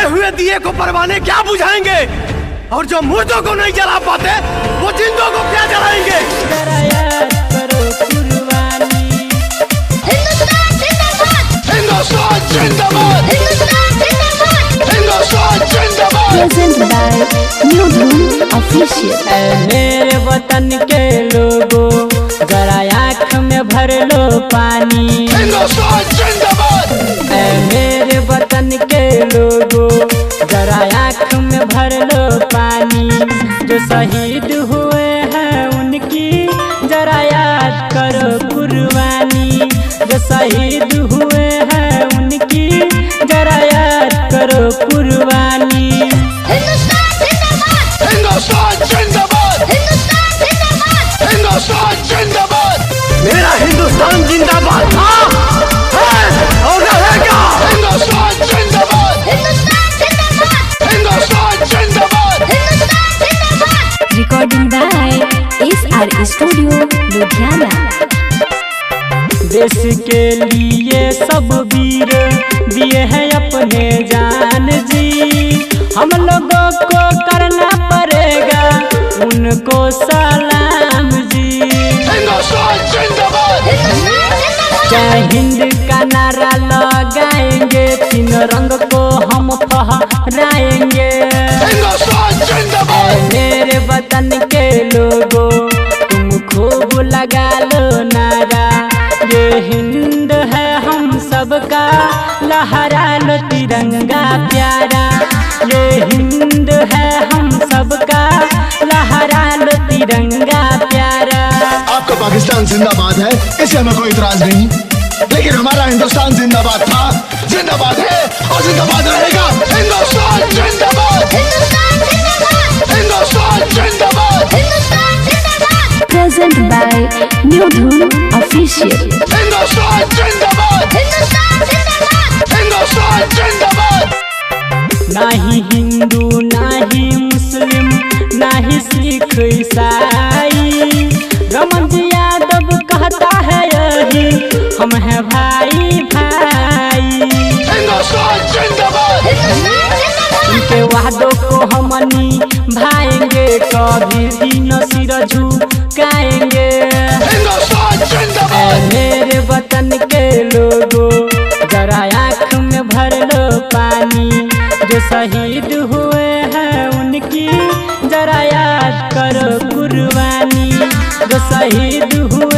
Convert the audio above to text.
जले हुए दिए को परवाने क्या बुझाएंगे, और जो मुर्दों को नहीं जला पाते वो जिंदों को क्या जलाएंगे। जरा याद करो कुर्बानी। हिंदुस्तान जिंदाबाद, हिंदुस्तान जिंदाबाद, हिंदुस्तान जिंदाबाद। Present by New Dhum Official। ऐ मेरे वतन के लोगों जरा आँख में भर लो पानी। हिंदुस्तान जिंदाबाद। ऐ मेरे वतन के लोगों जरा आँख में भर लो पानी। जो शहीद हुए हैं उनकी जरा याद करो कुर्बानी। जो शहीद हुए हैं उनकी जरा याद करो कुर्बानी। हिंदुस्तान जिंदाबाद, हिंदुस्तान जिंदाबाद, हिंदुस्तान जिंदाबाद। मेरा हिंदुस्तान जिंदाबाद था, है और रहेगा। हिंदुस्तान जिंदाबाद, हिंदुस्तान जिंदाबाद। Recording by SR Studio, Ludhiana। देश के लिए सब वीर दिए हैं अपने जान जी। हम लोगों को करना पड़ेगा उनको सलाम जी। हिंदुस्तान जिंदाबाद, जय हिंद का नारा लगाएंगे, तीन रंग को हम फहराएंगे। हिंदुस्तान जिंदाबाद। मेरे वतन के लोगों तुम खूब लगा लो नारा। ये हिंद है हम सबका, लहरा लो तिरंगा प्यारा। ये हिंद है हम सबका, लहरा लो तिरंगा प्यारा। आपका पाकिस्तान जिंदाबाद है, इसे हमें कोई इतराज नहीं, लेकिन हमारा हिंदुस्तान जिंदाबाद था, जिंदाबाद है और जिंदाबाद रहेगा। हिंदुस्तान जिंदाबाद, हिंदुस्तान जिंदाबाद। Present by New Dhum Official। Hindustan जिंदाबाद, हिंदुस्तान जिंदाबाद। ना ही हिंदू ना ही मुस्लिम ना ही सिख ईसाई, रमन जी यादव कहता है यही, हम हैं भाई भाई। हिंदुस्तान जिंदाबाद, उनके वादों को हम निभाएंगे, कभी भी न सिर झुकाएंगे। हिंदुस्तान जिंदाबाद। मेरे वतन के लोगों जरा आँख में भर लो पानी। जो शहीद हुए हैं उनकी जरा याद करो कुर्बानी। जो शहीद हुए